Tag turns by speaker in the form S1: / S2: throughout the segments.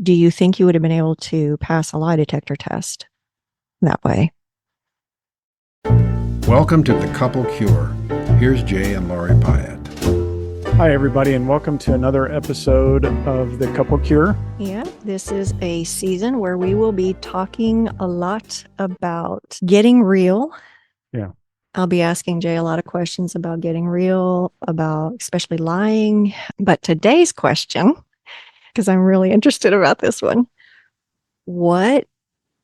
S1: do you think you would have been able to pass a lie detector test that way?
S2: Welcome to The Couple Cure. Here's Jay and Lori Pyatt.
S3: Hi, everybody, and welcome to another episode of The Couple Cure.
S1: Yeah, this is a season where we will be talking a lot about getting real.
S3: Yeah.
S1: I'll be asking Jay a lot of questions about getting real, about especially lying. But today's question, because I'm really interested about this one, what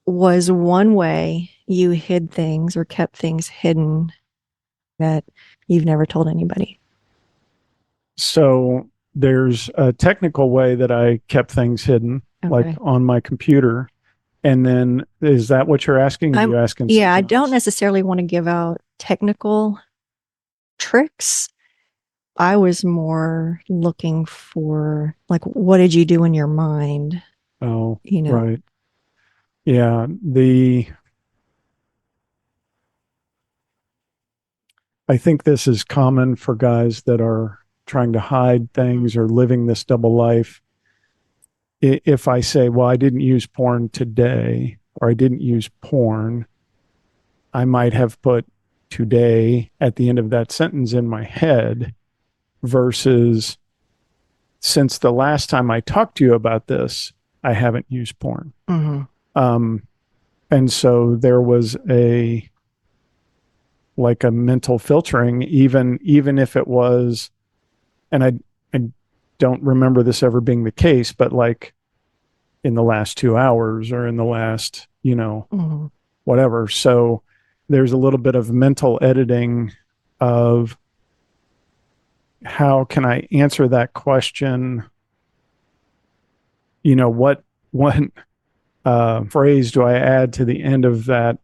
S1: was one way you hid things or kept things hidden that you've never told anybody?
S3: So there's a technical way that I kept things hidden, like on my computer. And then is that what you're asking? Are you asking?
S1: Yeah, I don't necessarily want to give out technical tricks. I was more looking for, like, what did you do in your mind?
S3: Oh, right. Yeah. I think this is common for guys that are trying to hide things or living this double life. If I say, well, I didn't use porn today, or I didn't use porn, I might have put today at the end of that sentence in my head versus since the last time I talked to you about this, I haven't used porn.
S1: Mm-hmm.
S3: And so there was a mental filtering, even if it was, and I don't remember this ever being the case, but like in the last 2 hours or in the last,
S1: Mm-hmm.
S3: whatever. So there's a little bit of mental editing of how can I answer that question? What phrase do I add to the end of that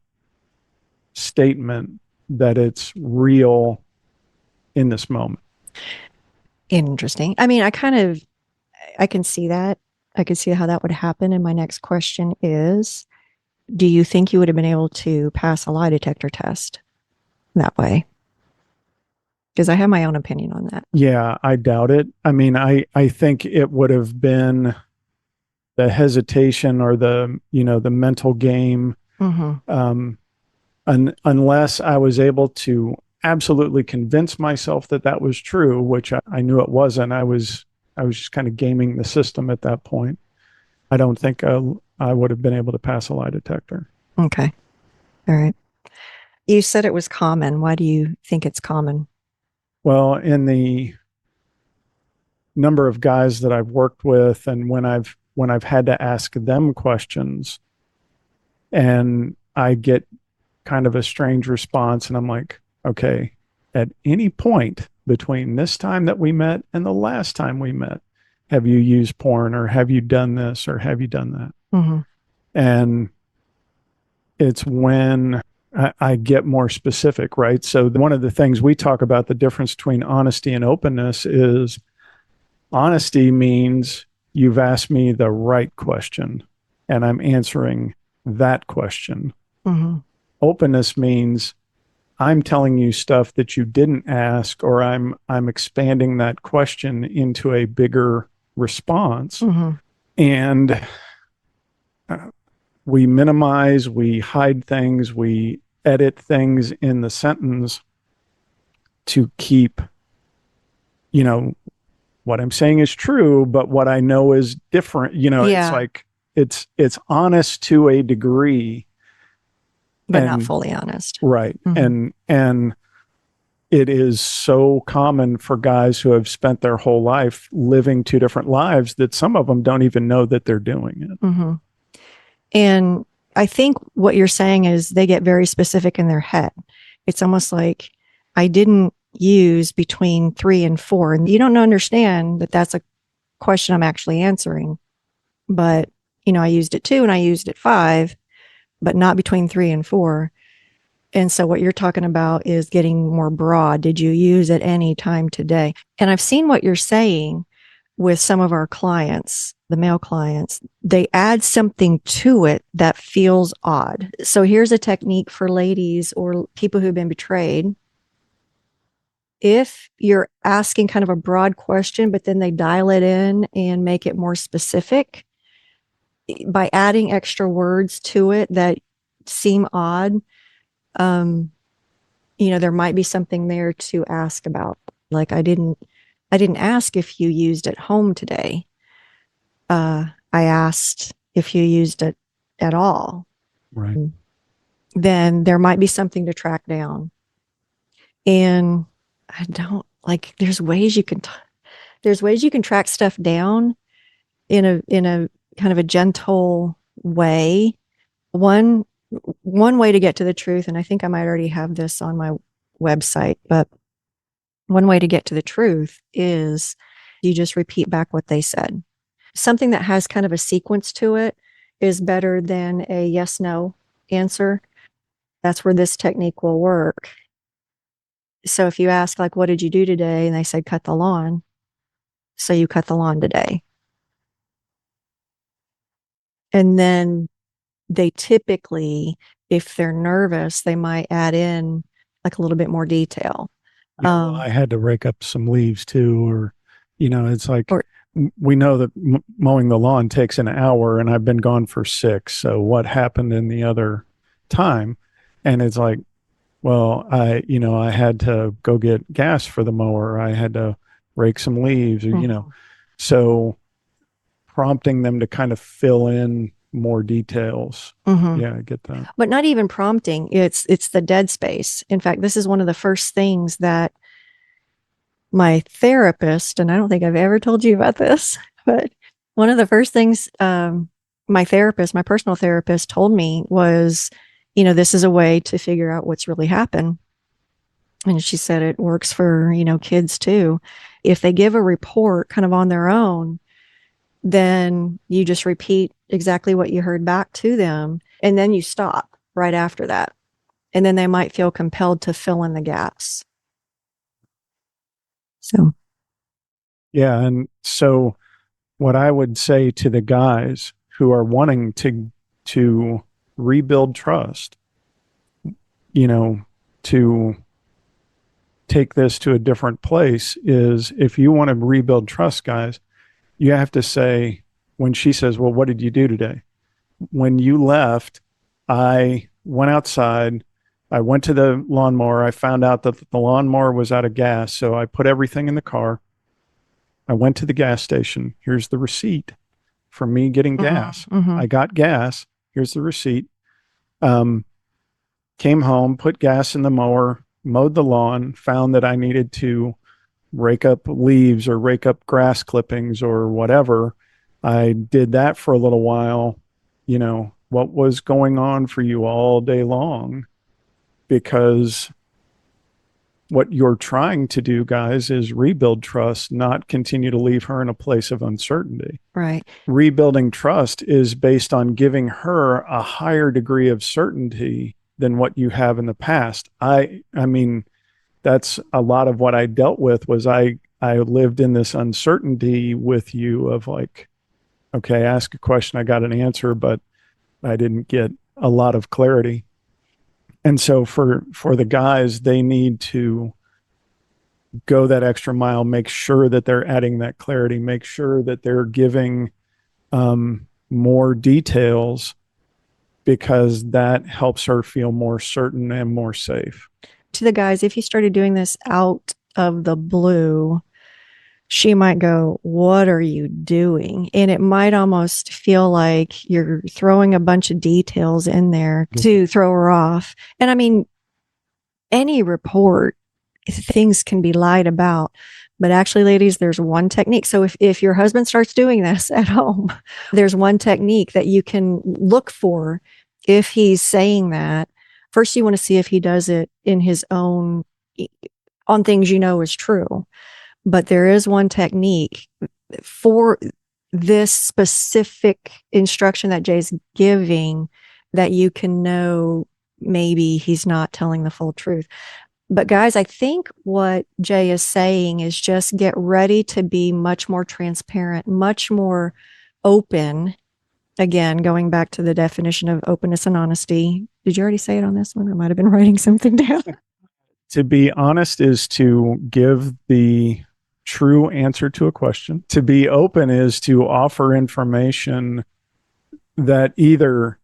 S3: statement that it's real in this moment?
S1: Interesting. I mean, I can see that. I can see how that would happen. And my next question is, do you think you would have been able to pass a lie detector test that way? Because I have my own opinion on that.
S3: Yeah, I doubt it. I mean, I think it would have been the hesitation or the mental game.
S1: Mm-hmm.
S3: Unless I was able to absolutely convince myself that that was true, which I knew it wasn't. I was just kind of gaming the system at that point. I don't think I would have been able to pass a lie detector.
S1: Okay. All right. You said it was common. Why do you think it's common?
S3: Well, in the number of guys that I've worked with and when I've had to ask them questions and I get kind of a strange response and I'm like, okay, at any point between this time that we met and the last time we met, have you used porn or have you done this or have you done that?
S1: Mm-hmm.
S3: And it's when I get more specific, right? So one of the things we talk about, the difference between honesty and openness, is honesty means you've asked me the right question and I'm answering that question.
S1: Mm-hmm.
S3: Openness means I'm telling you stuff that you didn't ask, or I'm expanding that question into a bigger response.
S1: Mm-hmm.
S3: And we minimize, we hide things, we edit things in the sentence to keep, what I'm saying is true, but what I know is different. It's like it's honest to a degree,
S1: but not fully honest.
S3: Right. Mm-hmm. And it is so common for guys who have spent their whole life living two different lives that some of them don't even know that they're doing it.
S1: Mm-hmm. And I think what you're saying is they get very specific in their head. It's almost like, I didn't use between 3 and 4. And you don't understand that that's a question I'm actually answering. But, I used it 2 and I used it 5, but not between 3 and 4. And so what you're talking about is getting more broad. Did you use it any time today? And I've seen what you're saying with some of our clients, the male clients. They add something to it that feels odd. So here's a technique for ladies or people who've been betrayed. If you're asking kind of a broad question, but then they dial it in and make it more specific, by adding extra words to it that seem odd, there might be something there to ask about. Like I didn't ask if you used it home today. I asked if you used it at all.
S3: Right.
S1: Then there might be something to track down. And I don't like, there's ways you can track stuff down in a kind of a gentle way. One way to get to the truth, and I think I might already have this on my website, but one way to get to the truth is you just repeat back what they said. Something that has kind of a sequence to it is better than a yes no answer. That's where this technique will work. So if you ask, like, what did you do today? And they say, cut the lawn. So you cut the lawn today. And then they typically, if they're nervous, they might add in like a little bit more detail.
S3: Yeah, well, I had to rake up some leaves too, or, it's like,
S1: Or-
S3: we know that mowing the lawn takes an hour and I've been gone for 6. So what happened in the other time? And it's like, well, I had to go get gas for the mower. I had to rake some leaves, or, so prompting them to kind of fill in more details.
S1: Mhm.
S3: Yeah, I get that.
S1: But not even prompting. It's the dead space. In fact, this is one of the first things that my therapist, and I don't think I've ever told you about this, but one of the first things my personal therapist told me was, this is a way to figure out what's really happened. And she said it works for, kids too. If they give a report kind of on their own, then you just repeat exactly what you heard back to them. And then you stop right after that. And then they might feel compelled to fill in the gaps. So,
S3: Yeah. And so what I would say to the guys who are wanting to rebuild trust, to take this to a different place is, if you want to rebuild trust, guys, you have to say, when she says, well, what did you do today? When you left, I went outside. I went to the lawnmower. I found out that the lawnmower was out of gas. So I put everything in the car. I went to the gas station. Here's the receipt for me getting gas.
S1: mhm.
S3: I got gas. Here's the receipt. Came home, put gas in the mower, mowed the lawn, found that I needed to rake up leaves or rake up grass clippings or whatever. I did that for a little while. What was going on for you all day long? Because what you're trying to do, guys, is rebuild trust, not continue to leave her in a place of uncertainty.
S1: Right.
S3: Rebuilding trust is based on giving her a higher degree of certainty than what you have in the past. I mean, that's a lot of what I dealt with. Was I lived in this uncertainty with you of like, okay, ask a question, I got an answer, but I didn't get a lot of clarity. And so for the guys, they need to go that extra mile, make sure that they're adding that clarity, make sure that they're giving more details, because that helps her feel more certain and more safe.
S1: To the guys, if you started doing this out of the blue, she might go, what are you doing? And it might almost feel like you're throwing a bunch of details in there to throw her off. And I mean, any report, things can be lied about. But actually, ladies, there's one technique. So if your husband starts doing this at home, there's one technique that you can look for if he's saying that. First, you want to see if he does it in his own, on things is true. But there is one technique for this specific instruction that Jay's giving that you can know maybe he's not telling the full truth. But guys, I think what Jay is saying is just get ready to be much more transparent, much more open. Again, going back to the definition of openness and honesty. Did you already say it on this one? I might have been writing something down.
S3: To be honest is to give the true answer to a question. To be open is to offer information that either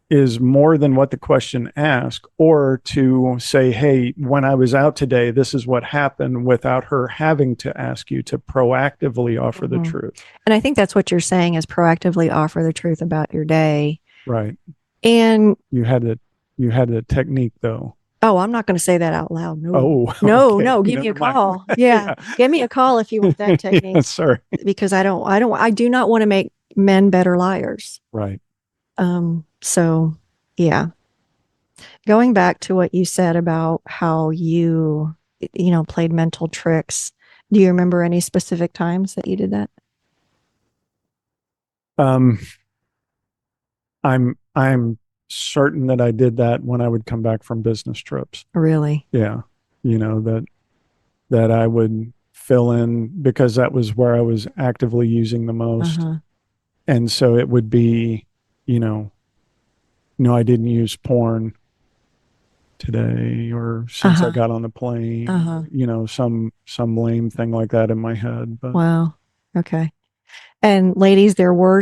S3: is more than what the question asked, or to say, hey, when I was out today, this is what happened, without her having to ask you to proactively offer the truth.
S1: And I think that's what you're saying, is proactively offer the truth about your day.
S3: Right.
S1: And
S3: You had a technique though.
S1: oh, I'm not going to say that out loud. No,
S3: Oh,
S1: no,
S3: okay.
S1: no. Give me a
S3: Never mind.
S1: call. Yeah. Give me a call if you want that technique,
S3: Yeah, sorry.
S1: because I do not want to make men better liars.
S3: Right.
S1: So yeah. Going back to what you said about how you played mental tricks. Do you remember any specific times that you did that?
S3: Um, I'm certain that I did that when I would come back from business trips.
S1: Really?
S3: Yeah. That I would fill in, because that was where I was actively using the most.
S1: Uh-huh.
S3: And so it would be, you know, no, I didn't use porn today, or since I
S1: Uh-huh.
S3: got on the plane,
S1: Uh-huh.
S3: some lame thing like that in my head. But
S1: Wow. Okay. And ladies, there were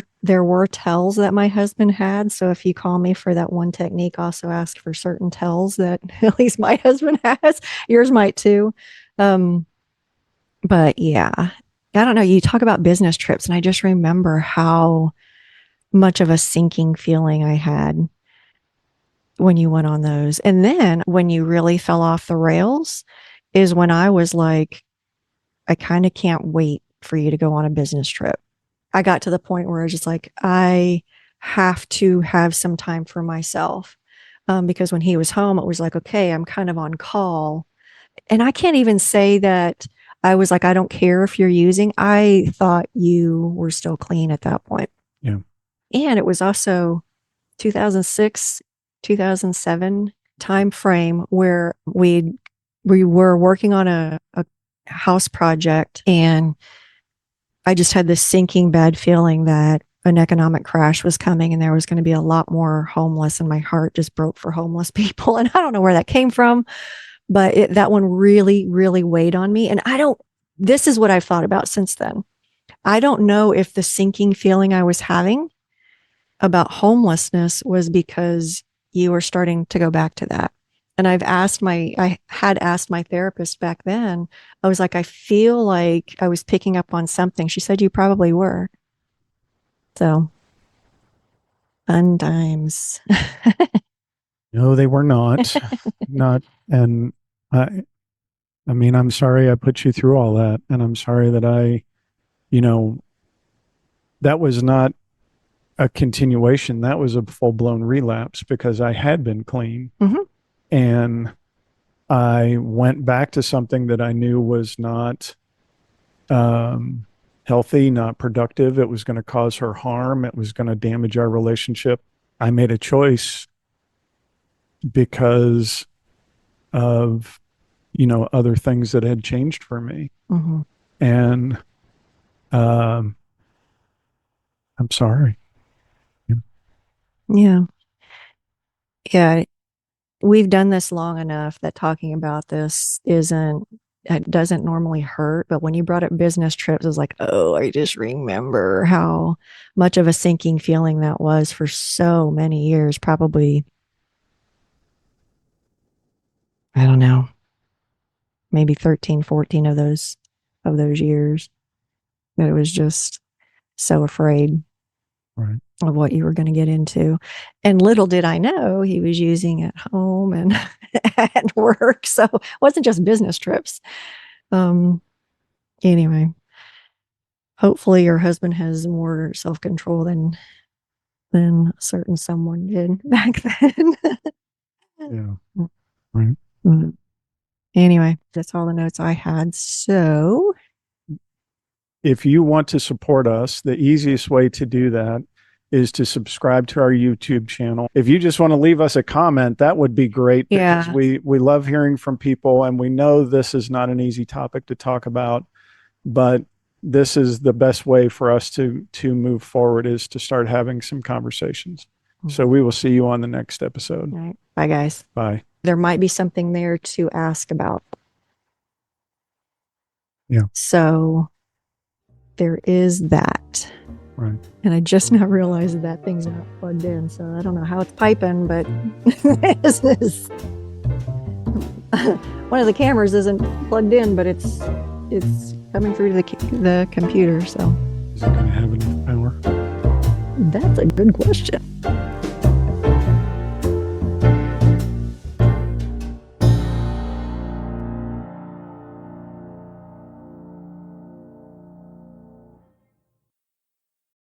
S1: tells that my husband had. So if you call me for that one technique, also ask for certain tells that at least my husband has. Yours might too. Um, but yeah, I don't know. You talk about business trips, and I just remember how much of a sinking feeling I had when you went on those. And then when you really fell off the rails is when I was like, I kind of can't wait for you to go on a business trip. I got to the point where I was just like, I have to have some time for myself. Because when he was home, it was like, okay, I'm kind of on call. And I can't even say that I was like, I don't care if you're using. I thought you were still clean at that point.
S3: yeah.
S1: And it was also 2006, 2007 time frame where we were working on a house project, and I just had this sinking bad feeling that an economic crash was coming and there was going to be a lot more homeless, and my heart just broke for homeless people. And I don't know where that came from, but that one really, really weighed on me. And this is what I've thought about since then. I don't know if the sinking feeling I was having about homelessness was because you were starting to go back to that. And I had asked my therapist back then, I was like, I feel like I was picking up on something. She said, you probably were. So, fun times.
S3: No, they were not. Not. And I, I mean, I'm sorry I put you through all that. And I'm sorry that you know, that was not a continuation. That was a full blown relapse, because I had been clean.
S1: Mhm.
S3: And I went back to something that I knew was not healthy, not productive. It was going to cause her harm. It was going to damage our relationship. I made a choice because of, other things that had changed for me.
S1: Mhm.
S3: And um, I'm sorry.
S1: Yeah. Yeah. We've done this long enough that talking about this it doesn't normally hurt. But when you brought up business trips, it was like, oh, I just remember how much of a sinking feeling that was for so many years. Probably, I don't know, maybe 13, 14 of those years, that it was just so afraid
S3: Right.
S1: of what you were going to get into. And little did I know he was using at home and at work. So it wasn't just business trips. Um, anyway, hopefully your husband has more self-control than a certain someone did back then.
S3: Yeah. Right.
S1: Anyway, that's all the notes I had. So
S3: If you want to support us, the easiest way to do that is to subscribe to our YouTube channel. If you just want to leave us a comment, that would be great, because
S1: yeah,
S3: we love hearing from people, and we know this is not an easy topic to talk about, but this is the best way for us to move forward, is to start having some conversations. So we will see you on the next episode.
S1: all right. Bye guys.
S3: Bye.
S1: There might be something there to ask about.
S3: Yeah.
S1: So there is that.
S3: Right.
S1: And I just now realized that that thing's not plugged in. So I don't know how it's piping, but this is one of the cameras isn't plugged in, but it's coming through to the computer. So
S3: Is it going to have enough power?
S1: that's a good question.